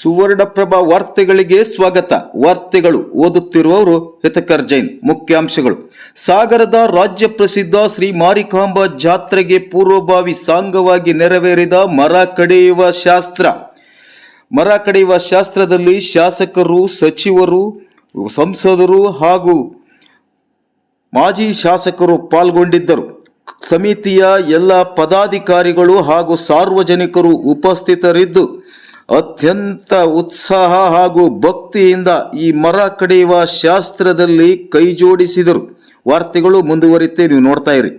ಸುವರ್ಣಪ್ರಭ ವಾರ್ತೆಗಳಿಗೆ ಸ್ವಾಗತ. ವಾರ್ತೆಗಳು ಓದುತ್ತಿರುವವರು ಹಿತಕರ್ ಜೈನ್. ಮುಖ್ಯಾಂಶಗಳು: ಸಾಗರದ ರಾಜ್ಯ ಪ್ರಸಿದ್ಧ ಶ್ರೀ ಮಾರಿಕಾಂಬಾ ಜಾತ್ರೆಗೆ ಪೂರ್ವಭಾವಿ ಸಾಂಗವಾಗಿ ನೆರವೇರಿದ ಮರ ಕಡಿಯುವ ಶಾಸ್ತ್ರ. ಮರ ಕಡಿಯುವ ಶಾಸ್ತ್ರದಲ್ಲಿ ಶಾಸಕರು, ಸಚಿವರು, ಸಂಸದರು ಹಾಗೂ ಮಾಜಿ ಶಾಸಕರು ಪಾಲ್ಗೊಂಡಿದ್ದರು. ಸಮಿತಿಯ ಎಲ್ಲ ಪದಾಧಿಕಾರಿಗಳು ಹಾಗೂ ಸಾರ್ವಜನಿಕರು ಉಪಸ್ಥಿತರಿದ್ದು ಅತ್ಯಂತ ಉತ್ಸಾಹ ಹಾಗೂ ಭಕ್ತಿಯಿಂದ ಈ ಮರ ಕಡಿಯುವ ಶಾಸ್ತ್ರದಲ್ಲಿ ಕೈಜೋಡಿಸಿದರು. ವಾರ್ತೆಗಳು ಮುಂದುವರಿಯುತ್ತೆ, ನೀವು ನೋಡ್ತಾ ಇರಿ.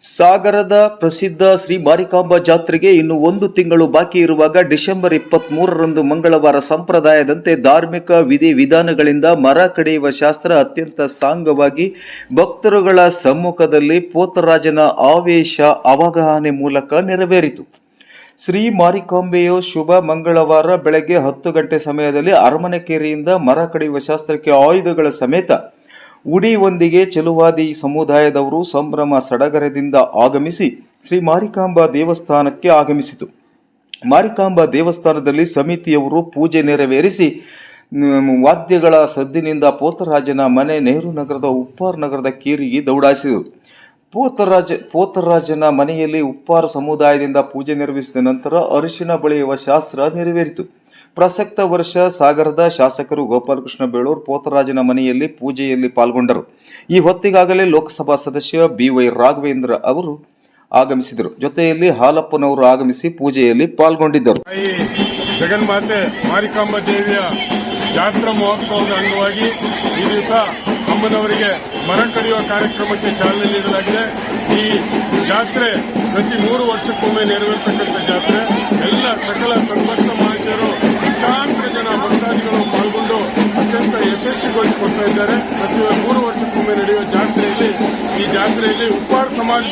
ಸಾಗರದ ಪ್ರಸಿದ್ಧ ಶ್ರೀ ಮಾರಿಕಾಂಬಾ ಜಾತ್ರೆಗೆ ಇನ್ನು 1 ತಿಂಗಳು ಬಾಕಿ ಇರುವಾಗ ಡಿಸೆಂಬರ್ 23ರಂದು ಮಂಗಳವಾರ ಸಂಪ್ರದಾಯದಂತೆ ಧಾರ್ಮಿಕ ವಿಧಿ ವಿಧಾನಗಳಿಂದ ಮರ ಕಡಿಯುವ ಶಾಸ್ತ್ರ ಅತ್ಯಂತ ಸಾಂಗವಾಗಿ ಭಕ್ತರುಗಳ ಸಮ್ಮುಖದಲ್ಲಿ ಪೋತರಾಜನ ಆವೇಶ ಅವಗಾಹನೆ ಮೂಲಕ ನೆರವೇರಿತು. ಶ್ರೀ ಮಾರಿಕಾಂಬೆಯು ಶುಭ ಮಂಗಳವಾರ ಬೆಳಗ್ಗೆ 10 ಗಂಟೆ ಸಮಯದಲ್ಲಿ ಅರಮನೆ ಕೇರಿಯಿಂದ ಮರ ಕಡಿಯುವ ಶಾಸ್ತ್ರಕ್ಕೆ ಆಯುಧಗಳ ಸಮೇತ ಉಡಿಯೊಂದಿಗೆ ಚೆಲುವಾದಿ ಸಮುದಾಯದವರು ಸಂಭ್ರಮ ಸಡಗರದಿಂದ ಆಗಮಿಸಿ ಶ್ರೀ ಮಾರಿಕಾಂಬಾ ದೇವಸ್ಥಾನಕ್ಕೆ ಆಗಮಿಸಿತು. ಮಾರಿಕಾಂಬಾ ದೇವಸ್ಥಾನದಲ್ಲಿ ಸಮಿತಿಯವರು ಪೂಜೆ ನೆರವೇರಿಸಿ ವಾದ್ಯಗಳ ಸದ್ದಿನಿಂದ ಪೋತರಾಜನ ಮನೆ ನೆಹರು ನಗರದ ಉಪ್ಪಾರ ನಗರದ ಕೇರಿಗೆ ದೌಡಾಯಿಸಿದರು. ಪೋತರಾಜನ ಮನೆಯಲ್ಲಿ ಉಪ್ಪಾರ ಸಮುದಾಯದಿಂದ ಪೂಜೆ ನೆರವೇರಿಸಿದ ನಂತರ ಅರಿಶಿಣ ಬಳಿಯುವ ಶಾಸ್ತ್ರ ನೆರವೇರಿತು. ಪ್ರಸಕ್ತ ವರ್ಷ ಸಾಗರದ ಶಾಸಕರು ಗೋಪಾಲಕೃಷ್ಣ ಬೇಳೂರು ಪೋತರಾಜನ ಮನೆಯಲ್ಲಿ ಪೂಜೆಯಲ್ಲಿ ಪಾಲ್ಗೊಂಡರು. ಈ ಹೊತ್ತಿಗಾಗಲೇ ಲೋಕಸಭಾ ಸದಸ್ಯ BY ರಾಘವೇಂದ್ರ ಅವರು ಆಗಮಿಸಿದರು. ಜೊತೆಯಲ್ಲಿ ಹಾಲಪ್ಪನವರು ಆಗಮಿಸಿ ಪೂಜೆಯಲ್ಲಿ ಪಾಲ್ಗೊಂಡಿದ್ದರು. ಜಗನ್ಮಾತೆ ಮಾರಿಕಾಂಬಾ ದೇವಿಯ ಜಾತ್ರಾ ಮಹೋತ್ಸವದ ಅಂಗವಾಗಿ ಈ ದಿವಸ ಅಮ್ಮನವರಿಗೆ ಮರ ಕಡಿಯುವ ಕಾರ್ಯಕ್ರಮಕ್ಕೆ ಚಾಲನೆ ನೀಡಲಾಗಿದೆ. ಈ ಜಾತ್ರೆ ಪ್ರತಿ 3 ವರ್ಷಕ್ಕೊಮ್ಮೆ ನೆರವೇರ್ತಕ್ಕಂಥ ಜಾತ್ರೆ. ಎಲ್ಲ ಸಕಲ ಸನ್ಮತ ಮಹರ್ಷಿಯರು ಲಕ್ಷಾಂತರ ಜನ ಭಕ್ತಾದಿಗಳು ಪಾಲ್ಗೊಂಡು ಅತ್ಯಂತ ಯಶಸ್ವಿಗೊಳಿಸಿಕೊಡ್ತಾ ಇದ್ದಾರೆ. ಪ್ರತಿ 3 ವರ್ಷಕ್ಕೊಮ್ಮೆ ನಡೆಯುವ ಈ ಜಾತ್ರೆಯಲ್ಲಿ ಉಪ್ಪಾರ ಸಮಾಜ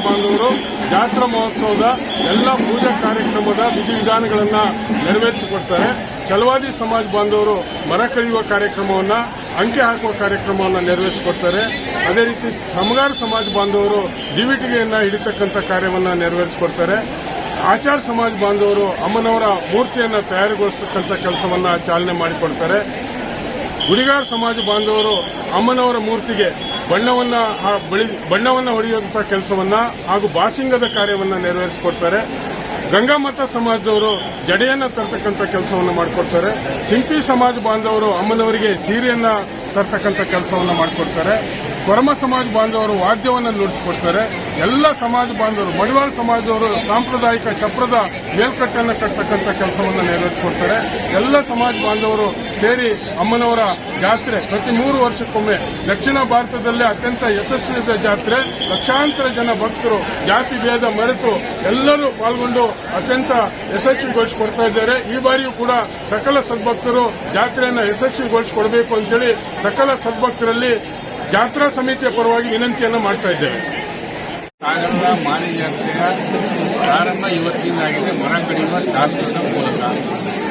ಬಾಂಧವರು ಜಾತ್ರಾ ಮಹೋತ್ಸವದ ಎಲ್ಲ ಪೂಜಾ ಕಾರ್ಯಕ್ರಮದ ವಿಧಿವಿಧಾನಗಳನ್ನು ನೆರವೇರಿಸಿಕೊಡ್ತಾರೆ. ಛಲವಾದಿ ಸಮಾಜ ಬಾಂಧವರು ಮರ ಕಡಿಯುವ ಕಾರ್ಯಕ್ರಮವನ್ನು, ಅಂಕೆ ಹಾಕುವ ಕಾರ್ಯಕ್ರಮವನ್ನು ನೆರವೇರಿಸಿಕೊಡ್ತಾರೆ. ಅದೇ ರೀತಿ ಸಮಗಾರ ಸಮಾಜ ಬಾಂಧವರು ದಿವಿಟಿಗೆಯನ್ನು ಹಿಡಿತಕ್ಕಂಥ ಕಾರ್ಯವನ್ನು ನೆರವೇರಿಸಿಕೊಡ್ತಾರೆ. ಆಚಾರ ಸಮಾಜ ಬಾಂಧವರು ಅಮ್ಮನವರ ಮೂರ್ತಿಯನ್ನು ತಯಾರುಗೊಳಿಸತಕ್ಕಂಥ ಕೆಲಸವನ್ನು ಚಾಲನೆ ಮಾಡಿಕೊಡ್ತಾರೆ. ಗುಡಿಗಾರ ಸಮಾಜ ಬಾಂಧವರು ಅಮ್ಮನವರ ಮೂರ್ತಿಗೆ ಬಣ್ಣವನ್ನು ಹೊಡೆಯುವಂತಹ ಕೆಲಸವನ್ನ ಹಾಗೂ ಬಾಸಿಂಗದ ಕಾರ್ಯವನ್ನು ನೆರವೇರಿಸಿಕೊಡ್ತಾರೆ. ಗಂಗಾಮತ ಸಮಾಜದವರು ಜಡೆಯನ್ನು ತರ್ತಕ್ಕಂಥ ಕೆಲಸವನ್ನು ಮಾಡಿಕೊಡ್ತಾರೆ. ಸಿಂಪಿ ಸಮಾಜ ಬಾಂಧವರು ಅಮ್ಮನವರಿಗೆ ಸೀರೆಯನ್ನ ತರ್ತಕ್ಕಂಥ ಕೆಲಸವನ್ನು ಮಾಡಿಕೊಡ್ತಾರೆ. ಕೊರಮ ಸಮಾಜ ಬಾಂಧವರು ವಾದ್ಯವನ್ನು ನುಡಿಸಿಕೊಡ್ತಾರೆ. ಎಲ್ಲ ಸಮಾಜ ಬಾಂಧವರು, ಮಡಿವಾಳ ಸಮಾಜದವರು ಸಾಂಪ್ರದಾಯಿಕ ಚಪ್ರದ ಮೇಲ್ಕಟ್ಟನ್ನು ಕಟ್ಟತಕ್ಕಂಥ ಕೆಲಸವನ್ನು ನೆರವೇರಿಸಿಕೊಡ್ತಾರೆ. ಎಲ್ಲ ಸಮಾಜ ಬಾಂಧವರು ಸೇರಿ ಅಮ್ಮನವರ ಜಾತ್ರೆ ಪ್ರತಿ 3 ವರ್ಷಕ್ಕೊಮ್ಮೆ ದಕ್ಷಿಣ ಭಾರತದಲ್ಲೇ ಅತ್ಯಂತ ಯಶಸ್ವಿಯಾದ ಜಾತ್ರೆ. ಲಕ್ಷಾಂತರ ಜನ ಭಕ್ತರು ಜಾತಿ ಭೇದ ಮರೆತು ಎಲ್ಲರೂ ಪಾಲ್ಗೊಂಡು ಅತ್ಯಂತ ಯಶಸ್ವಿಗೊಳಿಸಿಕೊಡ್ತಾ ಇದ್ದಾರೆ. ಈ ಬಾರಿಯೂ ಕೂಡ ಸಕಲ ಸದ್ಭಕ್ತರು ಜಾತ್ರೆಯನ್ನು ಯಶಸ್ವಿಗೊಳಿಸಿಕೊಡಬೇಕು ಅಂತೇಳಿ ಸಕಲ ಸದ್ಭಕ್ತರಲ್ಲಿ ಜಾತ್ರಾ ಸಮಿತಿಯ ಪರವಾಗಿ ವಿನಂತಿಯನ್ನು ಮಾಡ್ತಾ ಇದ್ದೇವೆ. ಸಾಗರದ ಮಾರಿ ಜಾತ್ರೆಯ ಪ್ರಾರಂಭ ಇವತ್ತಿಂದಾಗಿದೆ. ಮರ ಕಡಿಯುವ ಶಾಸ್ತ್ರದ ಮೂಲಕ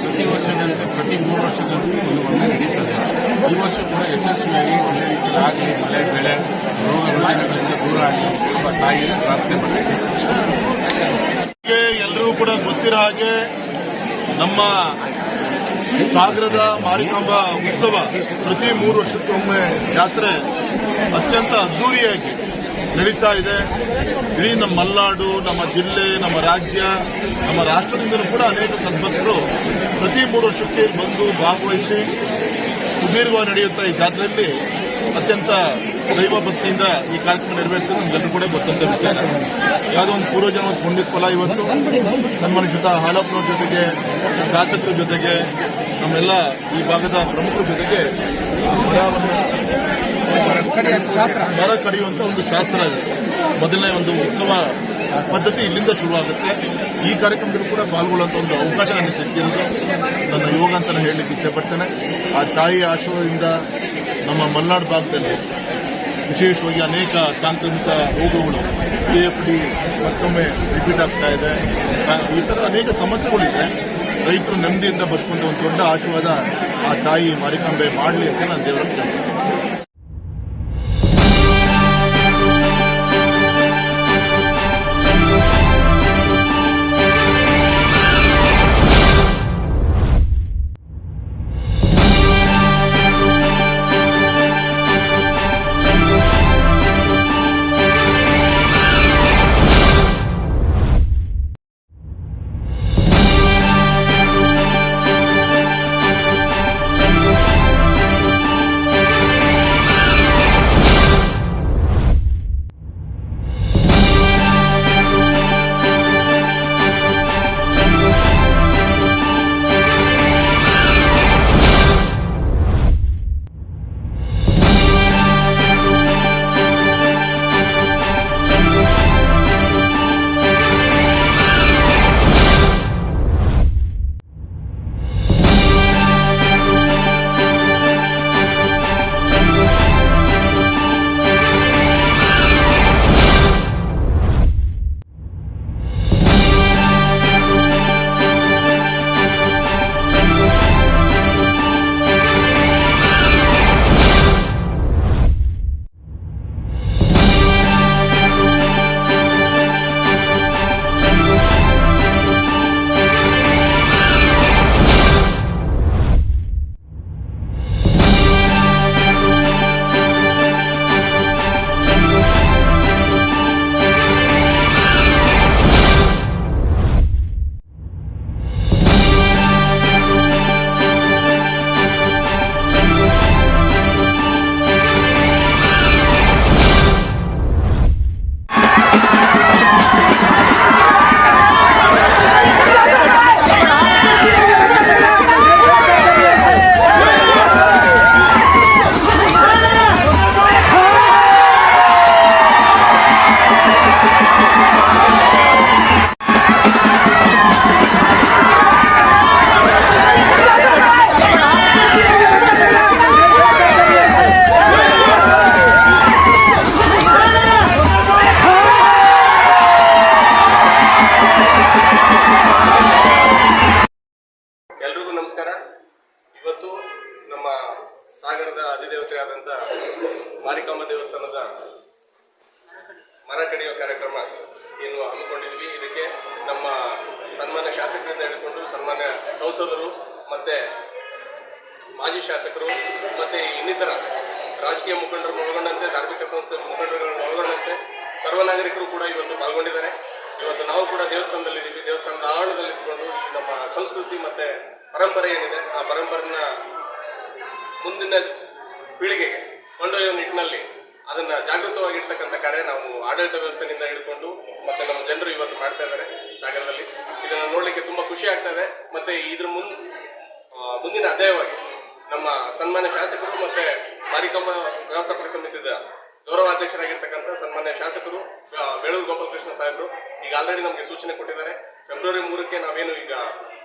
ಪ್ರತಿ ವರ್ಷದಂತೆ ಪ್ರತಿ 3 ವರ್ಷದಂತೆ ಒಮ್ಮೆ ನಡೀತದೆ. ಈ ವರ್ಷ ಕೂಡ ಯಶಸ್ವಿಯಾಗಿ ಒಳ್ಳೆ ರೀತಿಯಾಗಲಿ, ಮಳೆ ಬೆಳೆ ರೋಗ ರುಜಿನಗಳಿಂದ ದೂರ ಆಗಲಿ ತಾಯಿಯನ್ನು ಪ್ರಾರ್ಥನೆ ಮಾಡಿದೆ. ಎಲ್ಲರೂ ಕೂಡ ಗೊತ್ತಿರೋ ಹಾಗೆ ನಮ್ಮ ಸಾಗರದ ಮಾರಿಕಾಂಬಾ ಉತ್ಸವ ಪ್ರತಿ 3 ವರ್ಷಕ್ಕೊಮ್ಮೆ ಜಾತ್ರೆ ಅತ್ಯಂತ ಅದ್ದೂರಿಯಾಗಿ ನಡೀತಾ ಇದೆ. ಇಡೀ ನಮ್ಮ ಮಲೆನಾಡು, ನಮ್ಮ ಜಿಲ್ಲೆ, ನಮ್ಮ ರಾಜ್ಯ, ನಮ್ಮ ರಾಷ್ಟ್ರದಿಂದಲೂ ಕೂಡ ಅನೇಕ ಸದ್ಭಕ್ತರು ಪ್ರತಿ 3 ವರ್ಷಕ್ಕೆ ಬಂದು ಭಾಗವಹಿಸಿ ಸುದೀರ್ಘವಾಗಿ ನಡೆಯುತ್ತಾ ಈ ಜಾತ್ರೆಯಲ್ಲಿ ಅತ್ಯಂತ ದೈವ ಭಕ್ತಿಯಿಂದ ಈ ಕಾರ್ಯಕ್ರಮ ನೆರವೇರ್ತದೆ. ನಮ್ಗೆಲ್ಲರೂ ಕೂಡ ಗೊತ್ತಂತ ವಿಚಾರ. ಯಾವುದೋ ಒಂದು ಪೂರ್ವಜನ್ಮದ ಪುಣ್ಯದ ಫಲ ಇವತ್ತು ಸನ್ಮಾನಿಸಿದ ಹಾಲಪ್ಪನವ್ರ ಜೊತೆಗೆ, ಶಾಸಕರ ಜೊತೆಗೆ, ನಮ್ಮೆಲ್ಲ ಈ ಭಾಗದ ಪ್ರಮುಖರ ಜೊತೆಗೆ ಮರ ಕಡಿಯುವಂತ ಒಂದು ಶಾಸ್ತ್ರ ಇದೆ. ಮೊದಲನೇ ಒಂದು ಉತ್ಸವ ಪದ್ಧತಿ ಇಲ್ಲಿಂದ ಶುರುವಾಗುತ್ತೆ. ಈ ಕಾರ್ಯಕ್ರಮದಲ್ಲೂ ಕೂಡ ಪಾಲ್ಗೊಳ್ಳುವಂತ ಒಂದು ಅವಕಾಶ ನನಗೆ ಸಿಕ್ಕಿರೋದು ನನ್ನ ಯೋಗ ಅಂತ ಹೇಳಲಿಕ್ಕೆ ಇಚ್ಛೆಪಡ್ತೇನೆ. ಆ ತಾಯಿಯ ಆಶೀರ್ವಾದದಿಂದ ನಮ್ಮ ಮಲೆನಾಡು ಭಾಗದಲ್ಲಿ ವಿಶೇಷವಾಗಿ ಅನೇಕ ಸಾಂಕ್ರಾಮಿಕ ರೋಗಗಳು, KFD ಮತ್ತೊಮ್ಮೆ ರಿಪೀಟ್ ಆಗ್ತಾ ಇದೆ. ಈ ಥರ ಅನೇಕ ಸಮಸ್ಯೆಗಳಿದೆ. ರೈತರು ನೆಮ್ಮದಿಯಿಂದ ಬದುಕುವಂತ ಒಂದು ದೊಡ್ಡ ಆಶೀರ್ವಾದ ಆ ತಾಯಿ ಮಾರಿಕಾಂಬೆ ಮಾಡಲಿ ಅಂತ ನಾನು ದೇವರ ಕೇಳ್ತೇನೆ. ಸಾಗರದ ಅಧಿದೇವತೆಯಾದಂಥ ಮಾರಿಕಾಂಬ ದೇವಸ್ಥಾನದ ಮರ ಕಡಿಯೋ ಕಾರ್ಯಕ್ರಮ ಏನು ಹಮ್ಮಿಕೊಂಡಿದ್ವಿ. ಇದಕ್ಕೆ ನಮ್ಮ ಸನ್ಮಾನ್ಯ ಶಾಸಕರಿಂದ ಹಿಡ್ಕೊಂಡು ಸನ್ಮಾನ್ಯ ಸಂಸದರು ಮತ್ತು ಮಾಜಿ ಶಾಸಕರು ಮತ್ತು ಇನ್ನಿತರ ರಾಜಕೀಯ ಮುಖಂಡರನ್ನು ಒಳಗೊಂಡಂತೆ, ಧಾರ್ಮಿಕ ಸಂಸ್ಥೆ ಮುಖಂಡರುಗಳನ್ನು ಒಳಗೊಂಡಂತೆ ಸರ್ವ ನಾಗರಿಕರು ಕೂಡ ಇವತ್ತು ಪಾಲ್ಗೊಂಡಿದ್ದಾರೆ. ಇವತ್ತು ನಾವು ಕೂಡ ದೇವಸ್ಥಾನದಲ್ಲಿದ್ದೀವಿ. ದೇವಸ್ಥಾನದ ಆವರಣದಲ್ಲಿ ಇಟ್ಕೊಂಡು ನಮ್ಮ ಸಂಸ್ಕೃತಿ ಮತ್ತು ಪರಂಪರೆ ಏನಿದೆ ಆ ಪರಂಪರೆನ ಮುಂದಿನ ಪೀಳಿಗೆಗೆ ಕೊಂಡೊಯ್ಯುವ ನಿಟ್ಟಿನಲ್ಲಿ ಅದನ್ನ ಜಾಗೃತವಾಗಿರ್ತಕ್ಕಂಥ ಕಾರ್ಯ ನಾವು ಆಡಳಿತ ವ್ಯವಸ್ಥೆಯಿಂದ ಹಿಡ್ಕೊಂಡು ಮತ್ತೆ ನಮ್ಮ ಜನರು ಇವತ್ತು ಮಾಡ್ತಾ ಇದ್ದಾರೆ ಸಾಗರದಲ್ಲಿ. ಇದನ್ನ ನೋಡ್ಲಿಕ್ಕೆ ತುಂಬಾ ಖುಷಿ ಆಗ್ತಾ ಇದೆ. ಮತ್ತೆ ಇದ್ರ ಮುಂದಿನ ಅಧ್ಯಾಯವಾಗಿ ನಮ್ಮ ಸನ್ಮಾನ್ಯ ಶಾಸಕರು ಮತ್ತೆ ಮಾರಿಕಾಂಬ ವ್ಯವಸ್ಥಾಪಕ ಸಮಿತಿಯ ಗೌರವಾಧ್ಯಕ್ಷರಾಗಿರ್ತಕ್ಕಂಥ ಸನ್ಮಾನ್ಯ ಶಾಸಕರು ಬೇಳೂರು ಗೋಪಾಲಕೃಷ್ಣ ಸಾಹೇಬರು ಈಗ ಆಲ್ರೆಡಿ ನಮಗೆ ಸೂಚನೆ ಕೊಟ್ಟಿದ್ದಾರೆ. ಫೆಬ್ರವರಿ 3ಕ್ಕೆ ನಾವೇನು ಈಗ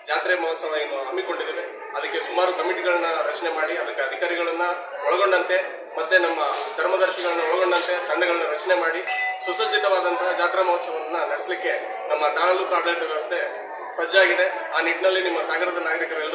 ಜಾತ್ರೆ ಮಹೋತ್ಸವ ಏನು ಹಮ್ಮಿಕೊಂಡಿದ್ದೇವೆ ಅದಕ್ಕೆ ಸುಮಾರು ಕಮಿಟಿಗಳನ್ನ ರಚನೆ ಮಾಡಿ ಅದಕ್ಕೆ ಅಧಿಕಾರಿಗಳನ್ನ ಒಳಗೊಂಡಂತೆ ಮತ್ತೆ ನಮ್ಮ ಧರ್ಮದರ್ಶಿಗಳನ್ನ ಒಳಗೊಂಡಂತೆ ತಂಡಗಳನ್ನ ರಚನೆ ಮಾಡಿ ಸುಸಜ್ಜಿತವಾದಂತಹ ಜಾತ್ರಾ ಮಹೋತ್ಸವವನ್ನು ನಡೆಸಲಿಕ್ಕೆ ನಮ್ಮ ತಾಲೂಕು ಆಡಳಿತ ವ್ಯವಸ್ಥೆ ಸಜ್ಜಾಗಿದೆ. ಆ ನಿಟ್ಟಿನಲ್ಲಿ ನಿಮ್ಮ ಸಾಗರದ ನಾಗರಿಕರೆಲ್ಲ